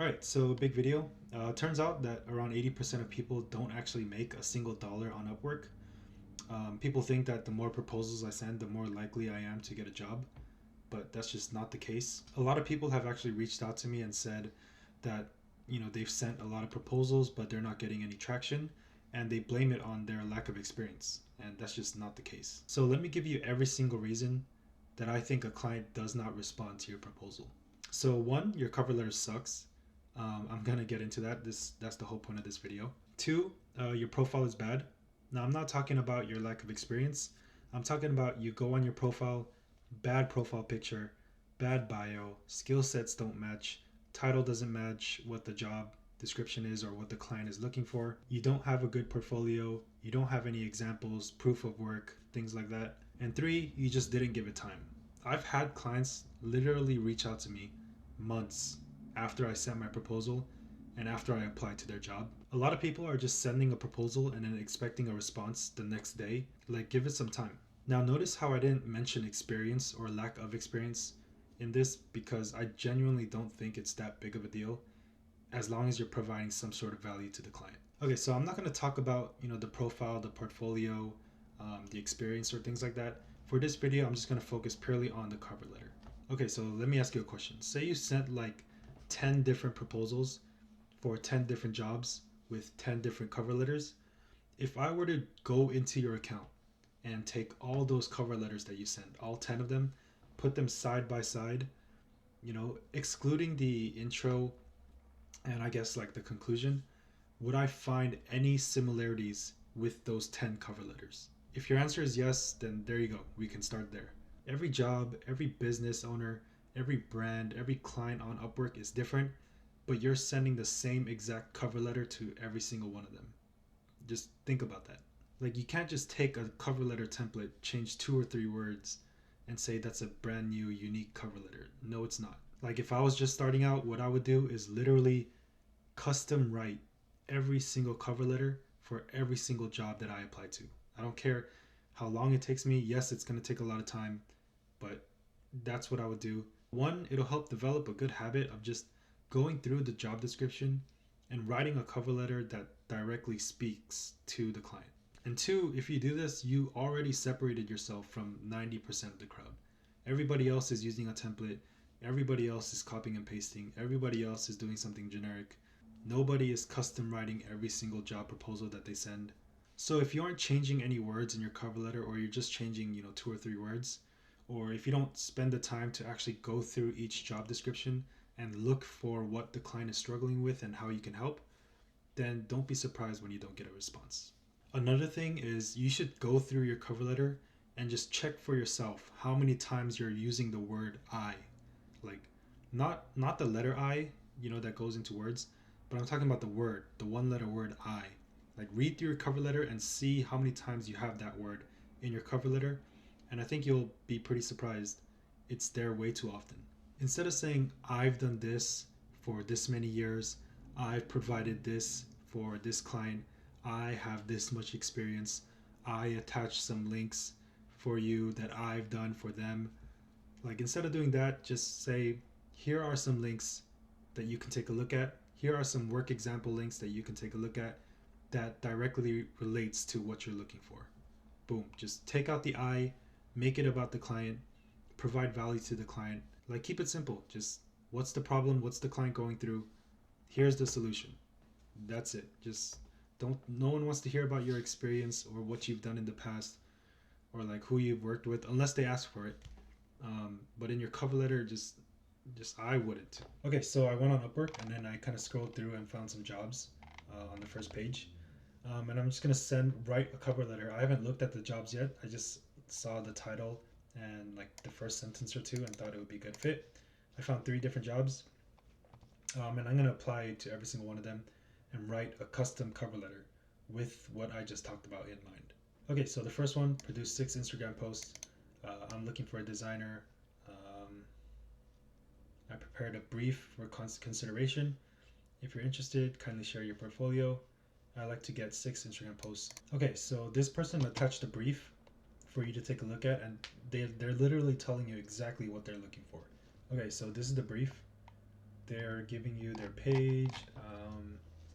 Alright, so big video. Turns out that around 80% of people don't actually make a single dollar on Upwork. People think that the more proposals I send, the more likely I am to get a job, but that's just not the case. A lot of people have actually reached out to me and said that they've sent a lot of proposals, but they're not getting any traction, and they blame it on their lack of experience, and that's just not the case. So let me give you every single reason that I think a client does not respond to your proposal. So one, your cover letter sucks. I'm gonna get into that. That's the whole point of this video. Two, your profile is bad. Now I'm not talking about your lack of experience. I'm talking about you go on your profile, bad profile picture, bad bio, skill sets don't match, title doesn't match what the job description is or what the client is looking for. You don't have a good portfolio. You don't have any examples, proof of work, things like that. And three, you just didn't give it time. I've had clients literally reach out to me months after I sent my proposal and after I applied to their job. A lot of people are just sending a proposal and then expecting a response the next day. Like, give it some time. Now notice how I didn't mention experience or lack of experience in this, because I genuinely don't think it's that big of a deal as long as you're providing some sort of value to the client. Okay, so I'm not going to talk about the profile, the portfolio, the experience or things like that. For this video, I'm just going to focus purely on the cover letter. Okay, so let me ask you a question. Say you sent like 10 different proposals for 10 different jobs with 10 different cover letters. If I were to go into your account and take all those cover letters that you sent, all 10 of them, put them side by side, excluding the intro and I guess like the conclusion, would I find any similarities with those 10 cover letters? If your answer is yes, then there you go. We can start there. Every job, every business owner, every brand, every client on Upwork is different, but you're sending the same exact cover letter to every single one of them. Just think about that. Like, you can't just take a cover letter template, change 2 or 3 words, and say that's a brand new, unique cover letter. No, it's not. Like, if I was just starting out, what I would do is literally custom write every single cover letter for every single job that I apply to. I don't care how long it takes me. Yes, it's going to take a lot of time, but that's what I would do. One, it'll help develop a good habit of just going through the job description and writing a cover letter that directly speaks to the client. And two, if you do this, you already separated yourself from 90% of the crowd. Everybody else is using a template. Everybody else is copying and pasting. Everybody else is doing something generic. Nobody is custom writing every single job proposal that they send. So if you aren't changing any words in your cover letter, or you're just changing 2 or 3 words, or if you don't spend the time to actually go through each job description and look for what the client is struggling with and how you can help, then don't be surprised when you don't get a response. Another thing is, you should go through your cover letter and just check for yourself how many times you're using the word I. Like, not the letter I, that goes into words, but I'm talking about the word, the one letter word I. Like, read through your cover letter and see how many times you have that word in your cover letter, and I think you'll be pretty surprised. It's there way too often. Instead of saying, I've done this for this many years, I've provided this for this client, I have this much experience, I attach some links for you that I've done for them. Like, instead of doing that, just say, here are some links that you can take a look at. Here are some work example links that you can take a look at that directly relates to what you're looking for. Boom. Just take out the I, make it about the client, provide value to the client. Like, keep it simple. Just, what's the problem? What's the client going through? Here's the solution. That's it. Just no one wants to hear about your experience or what you've done in the past or like who you've worked with unless they ask for it. But in your cover letter, just I wouldn't. Okay, so I went on Upwork and then I kind of scrolled through and found some jobs on the first page. And I'm just gonna write a cover letter. I haven't looked at the jobs yet. I just saw the title and like the first sentence or two and thought it would be a good fit. I found 3 different jobs, and I'm gonna apply to every single one of them and write a custom cover letter with what I just talked about in mind. Okay, so the first one, produce 6 Instagram posts. I'm looking for a designer. I prepared a brief for consideration. If you're interested, kindly share your portfolio. I like to get 6 Instagram posts. Okay, so this person attached a brief for you to take a look at, and they're literally telling you exactly what they're looking for. Okay, so this is the brief. they're giving you their page,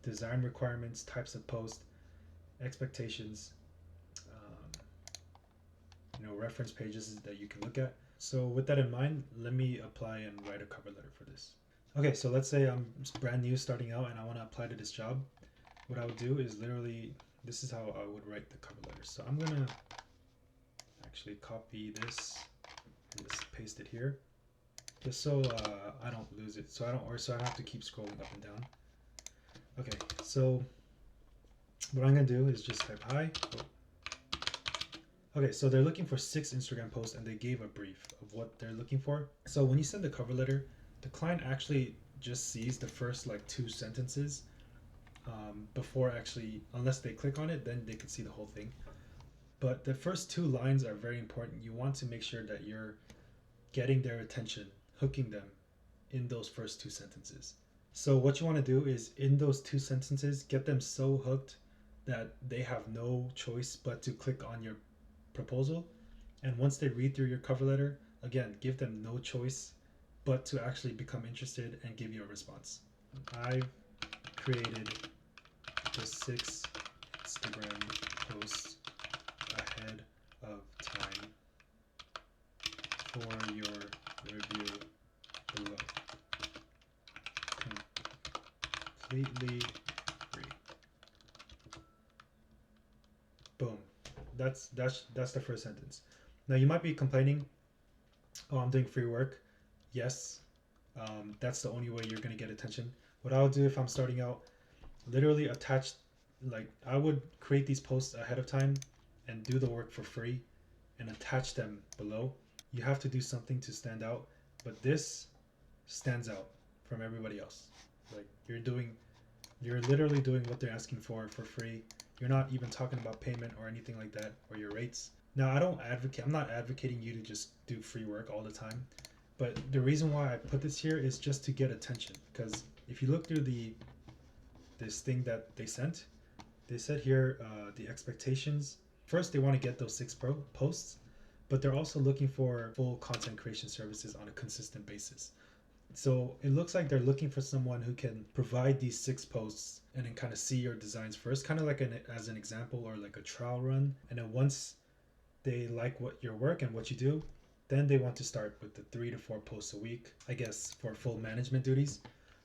design requirements, types of post, expectations, reference pages that you can look at. So with that in mind, let me apply and write a cover letter for this. Okay, so let's say I'm brand new starting out and I want to apply to this job. What I would do is literally, this is how I would write the cover letter. So I'm gonna actually copy this and just paste it here, just so I don't lose it. So I don't have to keep scrolling up and down. Okay, so what I'm gonna do is just type hi. Okay, so they're looking for 6 Instagram posts and they gave a brief of what they're looking for. So when you send the cover letter, the client actually just sees the first like 2 sentences before actually, unless they click on it, then they can see the whole thing. But the first 2 lines are very important. You want to make sure that you're getting their attention, hooking them in those first 2 sentences. So what you want to do is in those 2 sentences, get them so hooked that they have no choice but to click on your proposal. And once they read through your cover letter, again, give them no choice but to actually become interested and give you a response. I've created the 6 Instagram posts ahead of time for your review below. Completely free. Boom. That's the first sentence. Now you might be complaining, oh, I'm doing free work. Yes, that's the only way you're gonna get attention. What I'll do if I'm starting out, literally attach, like I would create these posts ahead of time and do the work for free and attach them below. You have to do something to stand out, but this stands out from everybody else. Like you're literally doing what they're asking for free. You're not even talking about payment or anything like that or your rates. Now I'm not advocating you to just do free work all the time, but the reason why I put this here is just to get attention. Because if you look through this thing that they sent, they said here the expectations. First, they want to get those 6 posts, but they're also looking for full content creation services on a consistent basis. So it looks like they're looking for someone who can provide these 6 posts and then kind of see your designs first, kind of like as an example or like a trial run. And then once they like what your work and what you do, then they want to start with the 3 to 4 posts a week, I guess, for full management duties.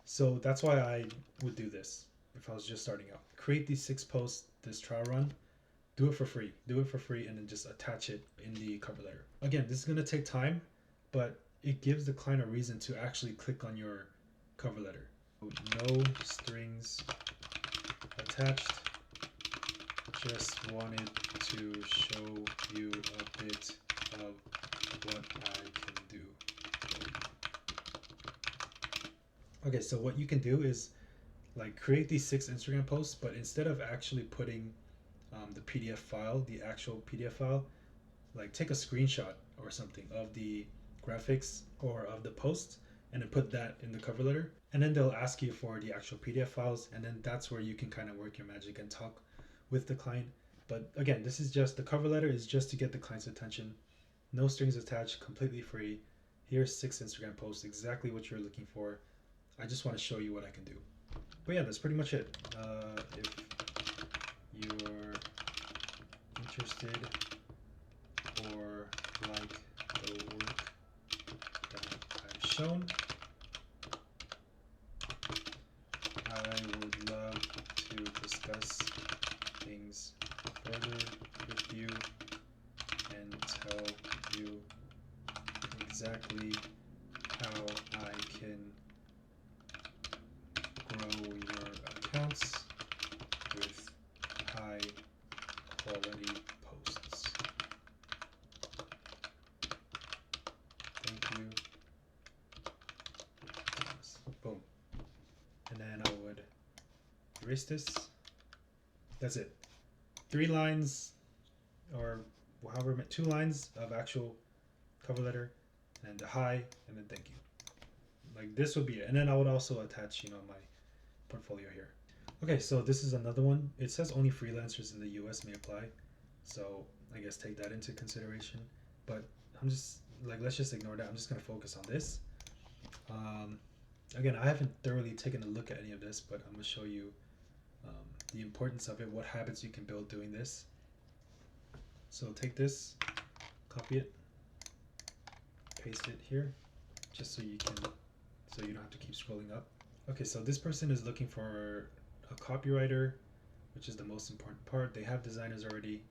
So that's why I would do this if I was just starting out. Create these 6 posts, this trial run, do it for free, and then just attach it in the cover letter. Again, this is going to take time, but it gives the client a reason to actually click on your cover letter. No strings attached. Just wanted to show you a bit of what I can do. Okay, so what you can do is like create these 6 Instagram posts, but instead of actually putting the PDF file, the actual PDF file, like take a screenshot or something of the graphics or of the post and then put that in the cover letter, and then they'll ask you for the actual PDF files, and then that's where you can kind of work your magic and talk with the client. But again, this is just, the cover letter is just to get the client's attention. No strings attached, completely free. Here's 6 Instagram posts, exactly what you're looking for. I just want to show you what I can do. But yeah, that's pretty much it. If you're interested or like the work that I've shown, I would love to discuss things further with you and tell you exactly how I can grow your accounts with high quality posts. Thank you. Boom. And then I would erase this. That's it. 3 lines, or however, 2 lines of actual cover letter, and a hi, and then thank you. Like this would be it. And then I would also attach, my portfolio here. Okay, so this is another one. It says only freelancers in the US may apply, so I guess take that into consideration. But I'm just like, let's just ignore that. I'm just gonna focus on this. Again, I haven't thoroughly taken a look at any of this, but I'm going to show you the importance of it, what habits you can build doing this. So take this, copy it, paste it here, just so you don't have to keep scrolling up. Okay, so this person is looking for a copywriter, which is the most important part. They have designers already.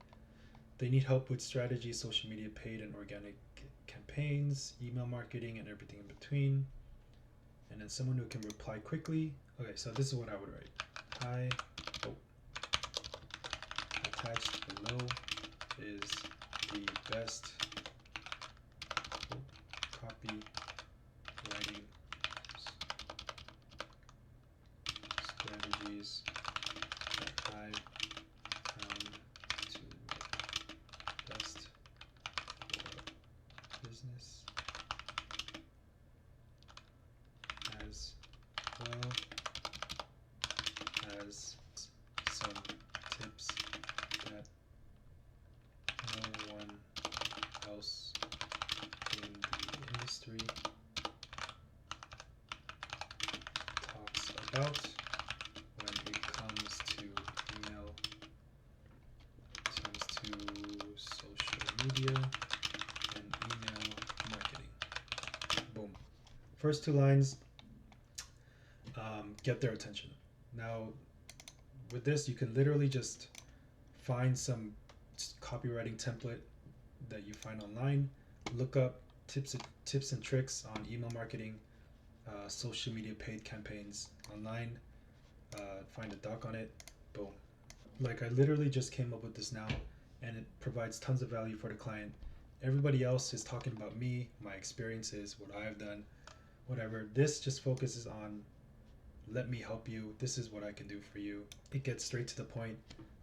They need help with strategy, social media, paid and organic campaigns, email marketing, and everything in between. And then someone who can reply quickly. Okay, so this is what I would write. Hi. Attached below is the best copywriting strategies that I found to best for business, as well as some tips that no one else in the industry talks about when it comes to email, comes to social media and email marketing. Boom. First two lines get their attention. Now, with this, you can literally just find some copywriting template that you find online, look up tips and tricks on email marketing, social media paid campaigns online, find a doc on it, boom. Like, I literally just came up with this now, and it provides tons of value for the client. Everybody else is talking about me, my experiences, what I've done, whatever. This just focuses on, let me help you, this is what I can do for you. It gets straight to the point.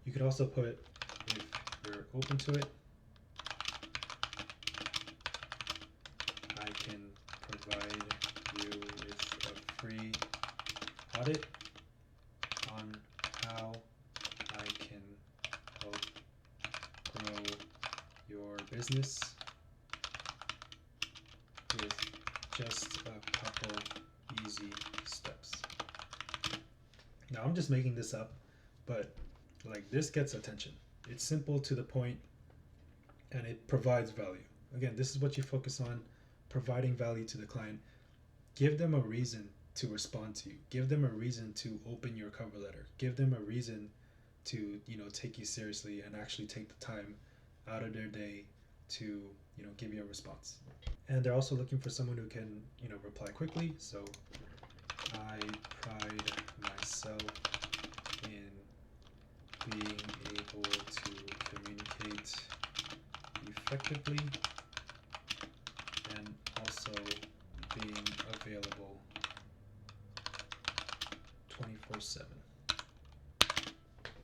You could also put, if you're open to it, I can provide you with a free audit on how I can help grow your business with just a couple easy steps. Now, I'm just making this up, but like, this gets attention. It's simple, to the point, and it provides value. Again, this is what you focus on, providing value to the client. Give them a reason to respond to you. Give them a reason to open your cover letter. Give them a reason to, take you seriously and actually take the time out of their day to, give you a response. And they're also looking for someone who can, reply quickly. So I pride myself in being able to communicate effectively and also being available 24/7.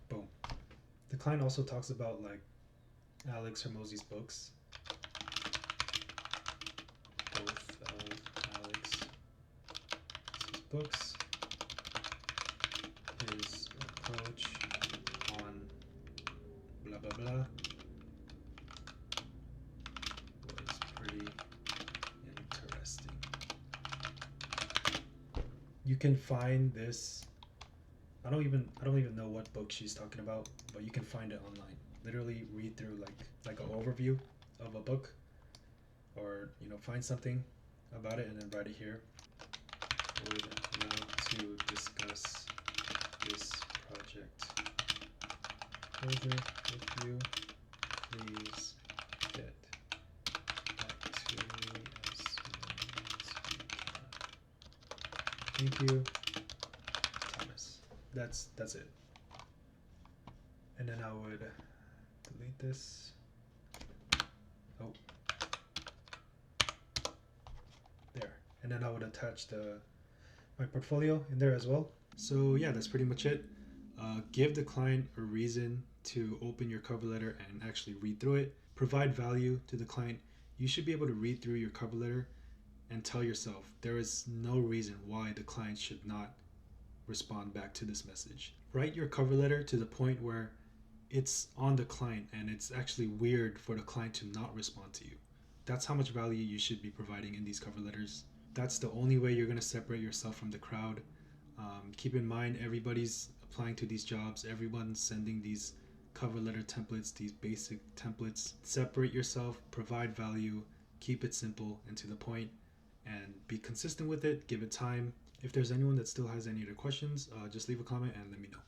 Boom. The client also talks about, like, Alex Hermosi's books. Both of Alex's books. His approach on blah blah blah was pretty interesting. You can find this. I don't even know what book she's talking about, but you can find it online. Literally read through like an overview of a book, or find something about it and then write it here. Would love to discuss this project further with you. Please get back to me as soon as you can. Thank you, Thomas. That's it. And then I would delete this. Oh, there. And then I would attach my portfolio in there as well. So yeah, that's pretty much it. Give the client a reason to open your cover letter and actually read through it. Provide value to the client. You should be able to read through your cover letter and tell yourself there is no reason why the client should not respond back to this message. Write your cover letter to the point where it's on the client and it's actually weird for the client to not respond to you. That's how much value you should be providing in these cover letters. That's the only way you're going to separate yourself from the crowd. Keep in mind, everybody's applying to these jobs, everyone's sending these cover letter templates, these basic templates. Separate yourself, provide value, keep it simple and to the point, and be consistent with it. Give it time. If there's anyone that still has any other questions, just leave a comment and let me know.